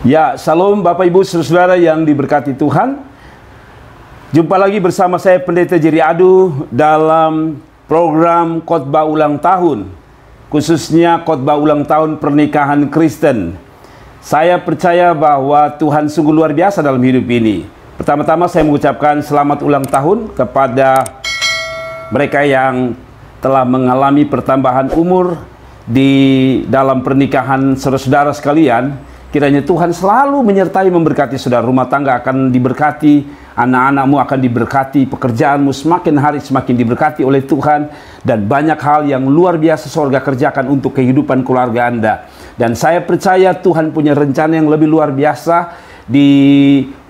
Ya, salam Bapak Ibu Saudara yang diberkati Tuhan. Jumpa lagi bersama saya Pendeta Jerry Adu dalam program khotbah ulang tahun, khususnya khotbah ulang tahun pernikahan Kristen. Saya percaya bahwa Tuhan sungguh luar biasa dalam hidup ini. Pertama-tama saya mengucapkan selamat ulang tahun kepada mereka yang telah mengalami pertambahan umur di dalam pernikahan saudara-saudara sekalian. Kiranya Tuhan selalu menyertai memberkati saudara. Rumah tangga akan diberkati, anak-anakmu akan diberkati, pekerjaanmu semakin hari semakin diberkati oleh Tuhan, dan banyak hal yang luar biasa surga kerjakan untuk kehidupan keluarga Anda. Dan saya percaya Tuhan punya rencana yang lebih luar biasa di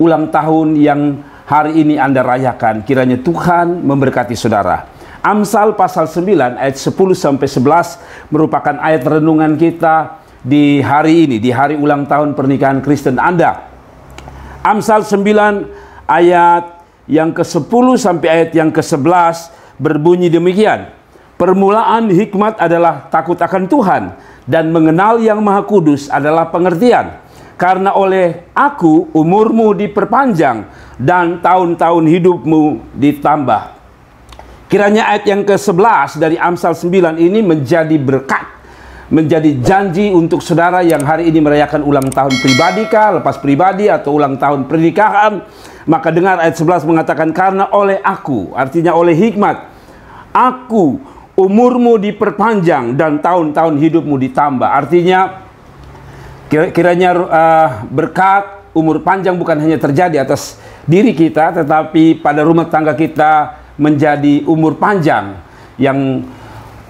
ulang tahun yang hari ini Anda rayakan. Kiranya Tuhan memberkati saudara. Amsal pasal 9 ayat 10-11 merupakan ayat renungan kita di hari ini, di hari ulang tahun pernikahan Kristen Anda. Amsal 9 ayat yang ke-10 sampai ayat yang ke-11 berbunyi demikian. Permulaan hikmat adalah takut akan Tuhan, dan mengenal yang Maha Kudus adalah pengertian. Karena oleh aku umurmu diperpanjang dan tahun-tahun hidupmu ditambah. Kiranya ayat yang ke-11 dari Amsal 9 ini menjadi berkat, menjadi janji untuk saudara yang hari ini merayakan ulang tahun pribadi kah, lepas pribadi, atau ulang tahun pernikahan. Maka dengar ayat 11 mengatakan, karena oleh aku, artinya oleh hikmat, aku umurmu diperpanjang dan tahun-tahun hidupmu ditambah. Artinya kiranya berkat umur panjang bukan hanya terjadi atas diri kita, tetapi pada rumah tangga kita menjadi umur panjang. Yang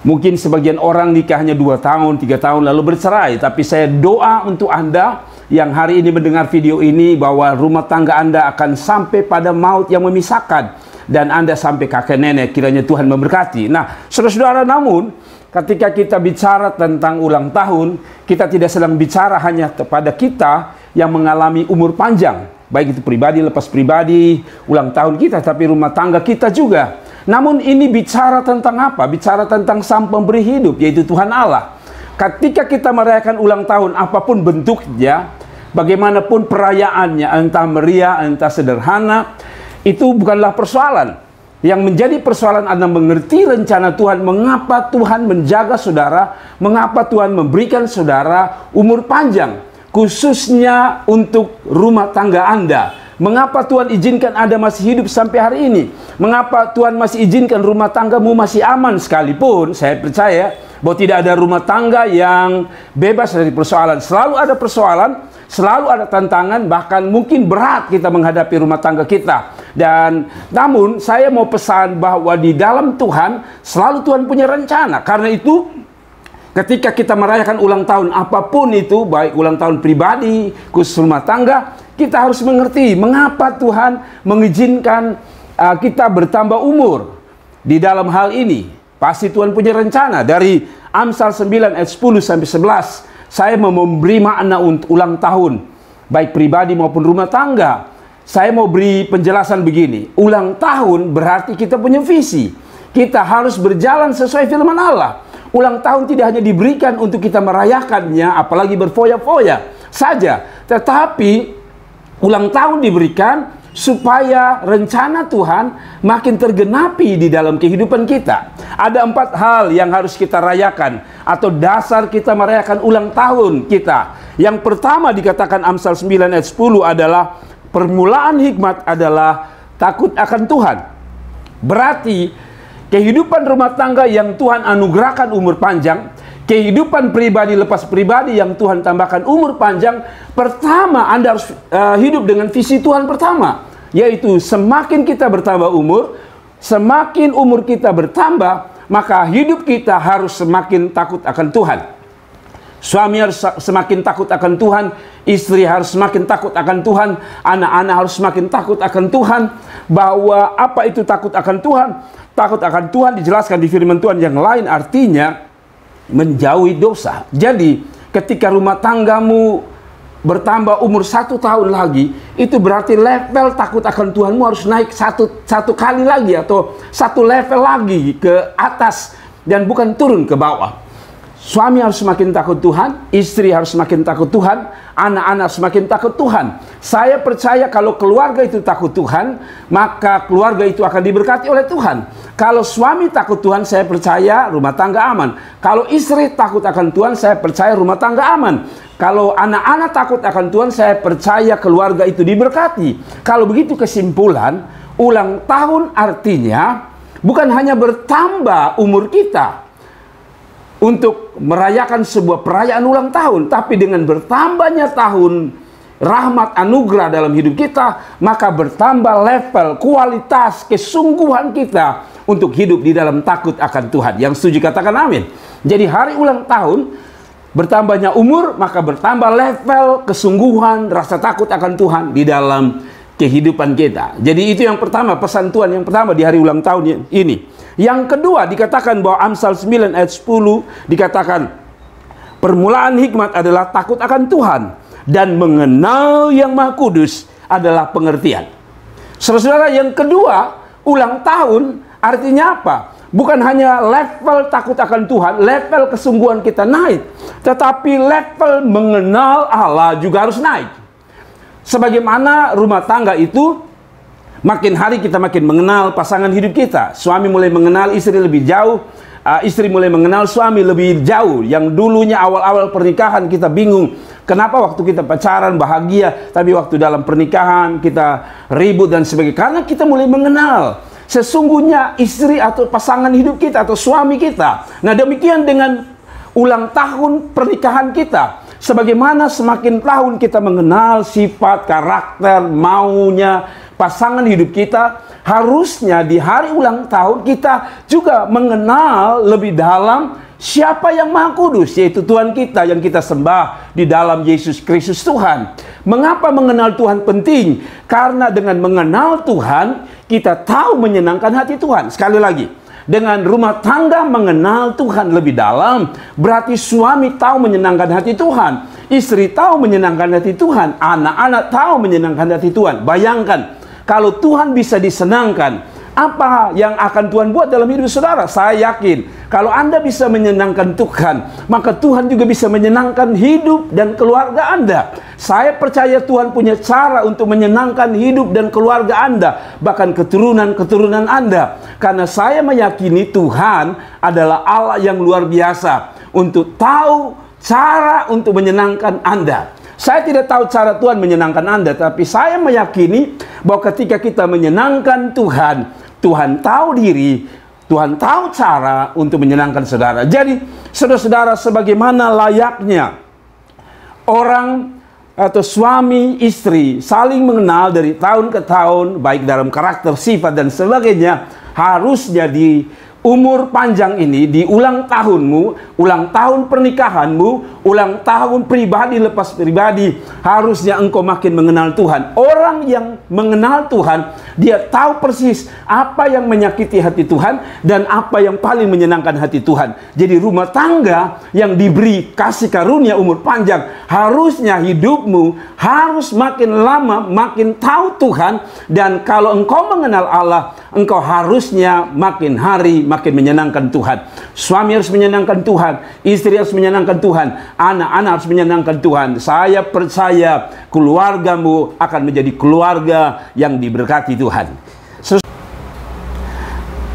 mungkin sebagian orang nikahnya 2 tahun, 3 tahun lalu bercerai. Tapi saya doa untuk Anda yang hari ini mendengar video ini, bahwa rumah tangga Anda akan sampai pada maut yang memisahkan, dan Anda sampai kakek nenek. Kiranya Tuhan memberkati. Nah, saudara-saudara, namun ketika kita bicara tentang ulang tahun, kita tidak sedang bicara hanya kepada kita yang mengalami umur panjang, baik itu pribadi, lepas pribadi, ulang tahun kita, tapi rumah tangga kita juga. Namun ini bicara tentang apa? Bicara tentang Sang Pemberi hidup, yaitu Tuhan Allah. Ketika kita merayakan ulang tahun, apapun bentuknya, bagaimanapun perayaannya, entah meriah, entah sederhana, itu bukanlah persoalan. Yang menjadi persoalan Anda mengerti rencana Tuhan, mengapa Tuhan menjaga saudara, mengapa Tuhan memberikan saudara umur panjang, khususnya untuk rumah tangga Anda. Mengapa Tuhan izinkan Anda masih hidup sampai hari ini? Mengapa Tuhan masih izinkan rumah tanggamu masih aman? Sekalipun saya percaya bahwa tidak ada rumah tangga yang bebas dari persoalan. Selalu ada persoalan, selalu ada tantangan, bahkan mungkin berat kita menghadapi rumah tangga kita. Dan namun saya mau pesan bahwa di dalam Tuhan selalu Tuhan punya rencana. Karena itu ketika kita merayakan ulang tahun apapun itu, baik ulang tahun pribadi, khusus rumah tangga, kita harus mengerti mengapa Tuhan mengizinkan kita bertambah umur. Di dalam hal ini pasti Tuhan punya rencana. Dari Amsal 9 ayat 10-11, saya mau memberi makna untuk ulang tahun, baik pribadi maupun rumah tangga. Saya mau beri penjelasan begini. Ulang tahun berarti kita punya visi. Kita harus berjalan sesuai firman Allah. Ulang tahun tidak hanya diberikan untuk kita merayakannya, apalagi berfoya-foya saja, tetapi ulang tahun diberikan supaya rencana Tuhan makin tergenapi di dalam kehidupan kita. Ada 4 hal yang harus kita rayakan, atau dasar kita merayakan ulang tahun kita. Yang pertama dikatakan Amsal 9 ayat 10 adalah permulaan hikmat adalah takut akan Tuhan. Berarti kehidupan rumah tangga yang Tuhan anugerahkan umur panjang, kehidupan pribadi lepas pribadi yang Tuhan tambahkan umur panjang, pertama Anda harus hidup dengan visi Tuhan pertama, yaitu semakin kita bertambah umur, semakin umur kita bertambah, maka hidup kita harus semakin takut akan Tuhan. Suami harus semakin takut akan Tuhan, istri harus semakin takut akan Tuhan, anak-anak harus semakin takut akan Tuhan. Bahwa apa itu takut akan Tuhan? Takut akan Tuhan dijelaskan di firman Tuhan yang lain, artinya menjauhi dosa. Jadi ketika rumah tanggamu bertambah umur 1 tahun lagi, itu berarti level takut akan Tuhanmu harus naik satu kali lagi, atau 1 level lagi ke atas, dan bukan turun ke bawah. Suami harus semakin takut Tuhan, istri harus semakin takut Tuhan, anak-anak semakin takut Tuhan. Saya percaya kalau keluarga itu takut Tuhan, maka keluarga itu akan diberkati oleh Tuhan. Kalau suami takut Tuhan, saya percaya rumah tangga aman. Kalau istri takut akan Tuhan, saya percaya rumah tangga aman. Kalau anak-anak takut akan Tuhan, saya percaya keluarga itu diberkati. Kalau begitu kesimpulan, ulang tahun artinya bukan hanya bertambah umur kita untuk merayakan sebuah perayaan ulang tahun, tapi dengan bertambahnya tahun rahmat anugerah dalam hidup kita, maka bertambah level, kualitas, kesungguhan kita untuk hidup di dalam takut akan Tuhan. Yang setuju katakan amin. Jadi hari ulang tahun, bertambahnya umur, maka bertambah level, kesungguhan, rasa takut akan Tuhan di dalam kehidupan kita. Jadi itu yang pertama, pesan Tuhan yang pertama di hari ulang tahun ini. Yang kedua dikatakan bahwa Amsal 9 ayat 10 dikatakan permulaan hikmat adalah takut akan Tuhan dan mengenal yang Maha Kudus adalah pengertian. Saudara-saudara, yang kedua, ulang tahun artinya apa? Bukan hanya level takut akan Tuhan, level kesungguhan kita naik, tetapi level mengenal Allah juga harus naik. Sebagaimana rumah tangga itu, makin hari kita makin mengenal pasangan hidup kita. Suami mulai mengenal istri lebih jauh, istri mulai mengenal suami lebih jauh. Yang dulunya awal-awal pernikahan kita bingung, kenapa waktu kita pacaran bahagia, tapi waktu dalam pernikahan kita ribut dan sebagainya. Karena kita mulai mengenal sesungguhnya istri atau pasangan hidup kita atau suami kita. Nah, demikian dengan ulang tahun pernikahan kita. Sebagaimana semakin tahun kita mengenal sifat, karakter, maunya pasangan hidup kita, harusnya di hari ulang tahun kita juga mengenal lebih dalam siapa yang Maha Kudus, yaitu Tuhan kita yang kita sembah di dalam Yesus Kristus Tuhan. Mengapa mengenal Tuhan penting? Karena dengan mengenal Tuhan, kita tahu menyenangkan hati Tuhan. Sekali lagi, dengan rumah tangga mengenal Tuhan lebih dalam, berarti suami tahu menyenangkan hati Tuhan, istri tahu menyenangkan hati Tuhan, anak-anak tahu menyenangkan hati Tuhan. Bayangkan, kalau Tuhan bisa disenangkan, apa yang akan Tuhan buat dalam hidup saudara? Saya yakin, kalau Anda bisa menyenangkan Tuhan, maka Tuhan juga bisa menyenangkan hidup dan keluarga Anda. Saya percaya Tuhan punya cara untuk menyenangkan hidup dan keluarga Anda, bahkan keturunan-keturunan Anda. Karena saya meyakini Tuhan adalah Allah yang luar biasa untuk tahu cara untuk menyenangkan Anda. Saya tidak tahu cara Tuhan menyenangkan Anda, tapi saya meyakini bahwa ketika kita menyenangkan Tuhan, Tuhan tahu diri, Tuhan tahu cara untuk menyenangkan saudara. Jadi, saudara-saudara, sebagaimana layaknya orang atau suami istri saling mengenal dari tahun ke tahun, baik dalam karakter, sifat, dan sebagainya, harusnya di umur panjang ini, di ulang tahunmu, ulang tahun pernikahanmu, ulang tahun pribadi lepas pribadi, harusnya engkau makin mengenal Tuhan. Orang yang mengenal Tuhan, dia tahu persis apa yang menyakiti hati Tuhan dan apa yang paling menyenangkan hati Tuhan. Jadi rumah tangga yang diberi kasih karunia umur panjang, harusnya hidupmu harus makin lama makin tahu Tuhan. Dan kalau engkau mengenal Allah, engkau harusnya makin hari makin menyenangkan Tuhan. Suami harus menyenangkan Tuhan, istri harus menyenangkan Tuhan, anak-anak harus menyenangkan Tuhan. Saya percaya keluargamu akan menjadi keluarga yang diberkati Tuhan.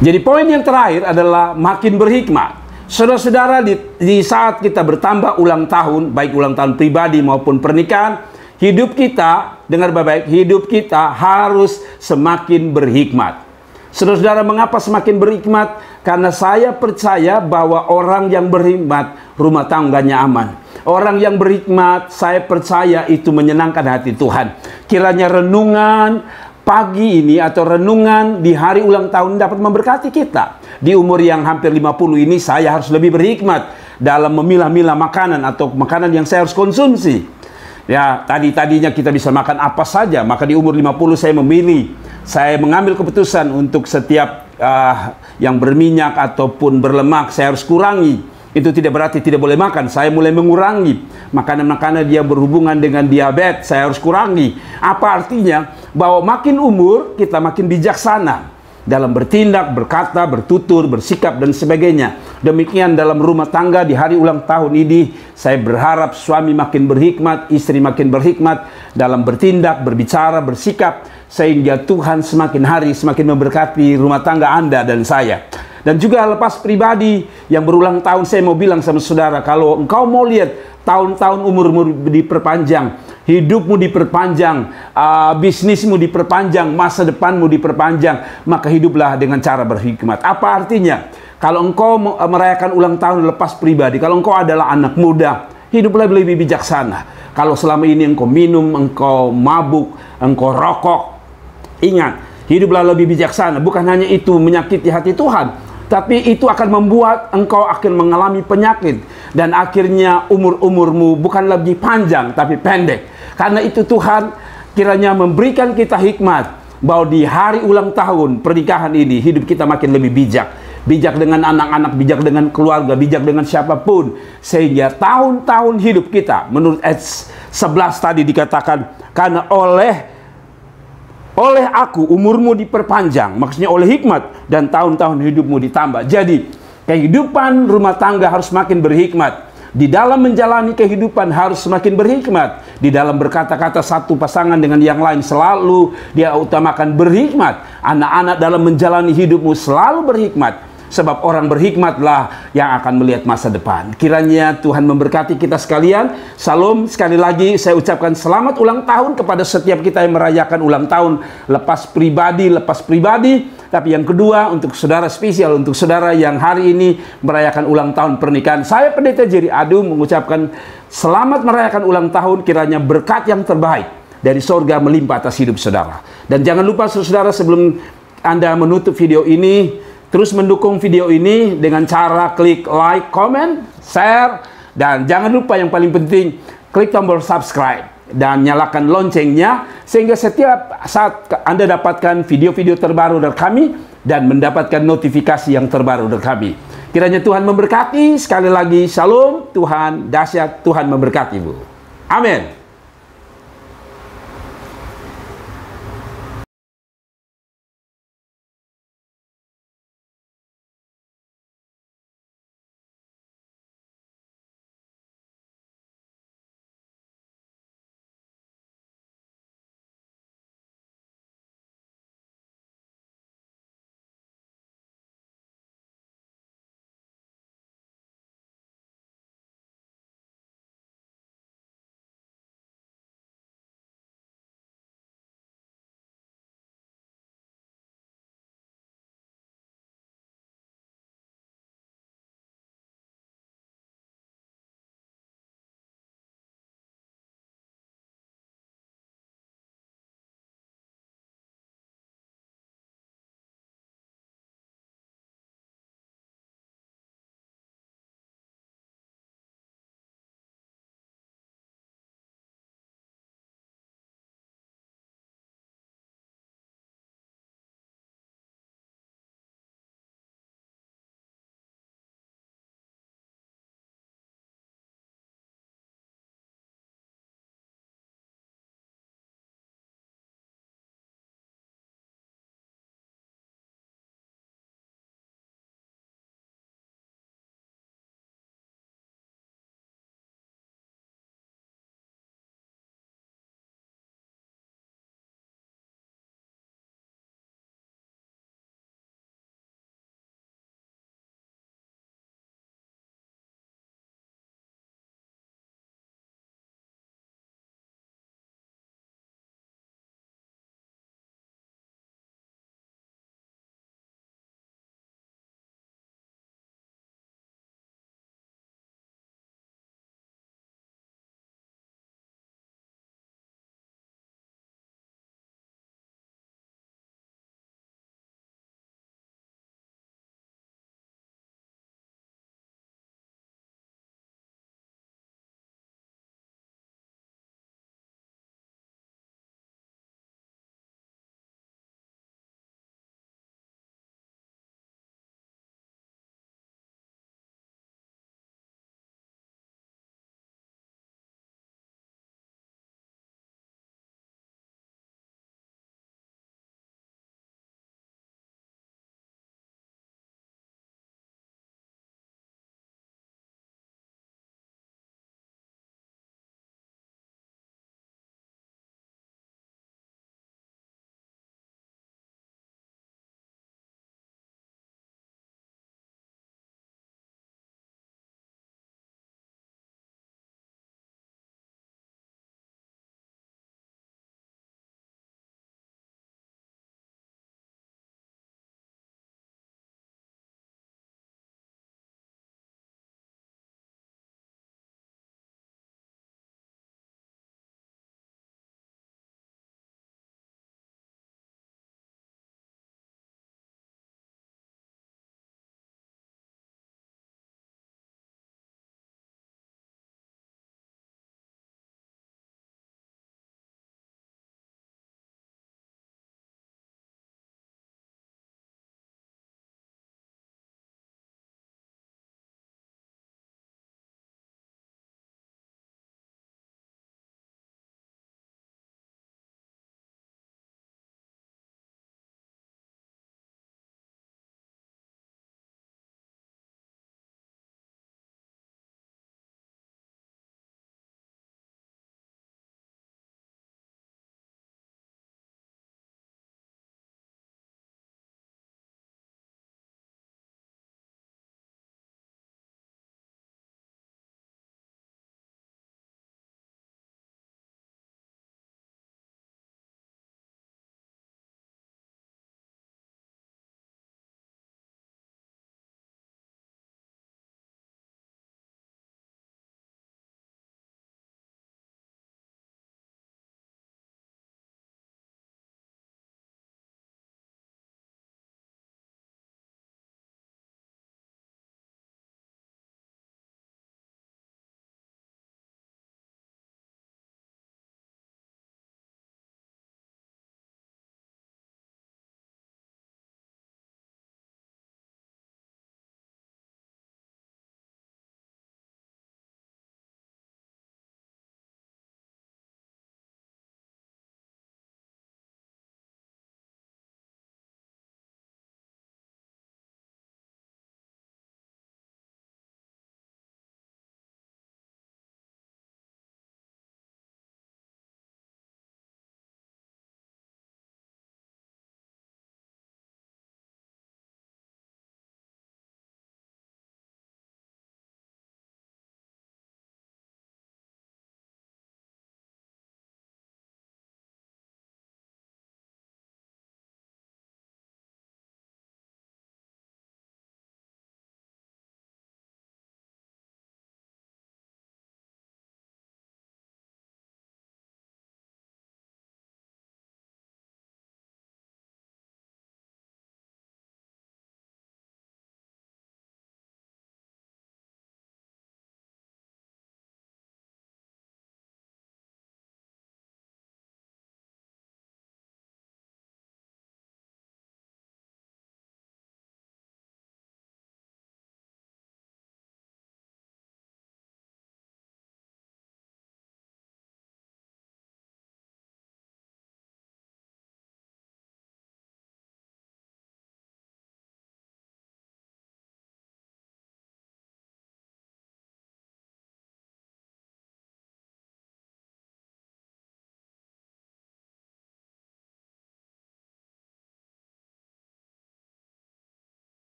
Jadi poin yang terakhir adalah makin berhikmat. Saudara-saudara, di saat kita bertambah ulang tahun, baik ulang tahun pribadi maupun pernikahan, hidup kita, dengar baik-baik, hidup kita harus semakin berhikmat. Saudara-saudara, mengapa semakin berhikmat? Karena saya percaya bahwa orang yang berhikmat, rumah tangganya aman. Orang yang berhikmat, saya percaya itu menyenangkan hati Tuhan. Kiranya renungan pagi ini atau renungan di hari ulang tahun dapat memberkati kita. Di umur yang hampir 50 ini, saya harus lebih berhikmat dalam memilah-milah makanan atau makanan yang saya harus konsumsi. Ya, tadinya kita bisa makan apa saja, maka di umur 50 saya memilih, saya mengambil keputusan untuk setiap yang berminyak ataupun berlemak saya harus kurangi. Itu tidak berarti tidak boleh makan. Saya mulai mengurangi makanan-makanan yang berhubungan dengan diabetes, saya harus kurangi. Apa artinya? Bahwa makin umur kita makin bijaksana dalam bertindak, berkata, bertutur, bersikap, dan sebagainya. Demikian dalam rumah tangga di hari ulang tahun ini, saya berharap suami makin berhikmat, istri makin berhikmat dalam bertindak, berbicara, bersikap, sehingga Tuhan semakin hari semakin memberkati rumah tangga Anda dan saya. Dan juga lepas pribadi yang berulang tahun, saya mau bilang sama saudara, kalau engkau mau lihat tahun-tahun umurmu diperpanjang, hidupmu diperpanjang, bisnismu diperpanjang, masa depanmu diperpanjang, maka hiduplah dengan cara berhikmat. Apa artinya? Kalau engkau merayakan ulang tahun lepas pribadi, kalau engkau adalah anak muda, hiduplah lebih bijaksana. Kalau selama ini engkau minum, engkau mabuk, engkau rokok, ingat, hiduplah lebih bijaksana. Bukan hanya itu menyakiti hati Tuhan, tapi itu akan membuat engkau akan mengalami penyakit. Dan akhirnya umur-umurmu bukan lebih panjang, tapi pendek. Karena itu Tuhan kiranya memberikan kita hikmat, bahwa di hari ulang tahun pernikahan ini, hidup kita makin lebih bijak. Bijak dengan anak-anak, bijak dengan keluarga, bijak dengan siapapun. Sehingga tahun-tahun hidup kita, menurut ayat 11 tadi dikatakan, karena oleh aku umurmu diperpanjang, maksudnya oleh hikmat, dan tahun-tahun hidupmu ditambah. Jadi kehidupan rumah tangga harus makin berhikmat. Di dalam menjalani kehidupan harus semakin berhikmat. Di dalam berkata-kata satu pasangan dengan yang lain, selalu dia utamakan berhikmat. Anak-anak dalam menjalani hidupmu selalu berhikmat. Sebab orang berhikmatlah yang akan melihat masa depan. Kiranya Tuhan memberkati kita sekalian. Salam. Sekali lagi saya ucapkan selamat ulang tahun kepada setiap kita yang merayakan ulang tahun lepas pribadi. Tapi yang kedua, untuk saudara spesial, untuk saudara yang hari ini merayakan ulang tahun pernikahan, saya Pendeta Jerry Adu mengucapkan selamat merayakan ulang tahun. Kiranya berkat yang terbaik dari sorga melimpah atas hidup saudara. Dan jangan lupa saudara, sebelum Anda menutup video ini, terus mendukung video ini dengan cara klik like, comment, share, dan jangan lupa yang paling penting, klik tombol subscribe dan nyalakan loncengnya, sehingga setiap saat Anda dapatkan video-video terbaru dari kami dan mendapatkan notifikasi yang terbaru dari kami. Kiranya Tuhan memberkati. Sekali lagi, shalom, Tuhan dahsyat, Tuhan memberkati. Amin.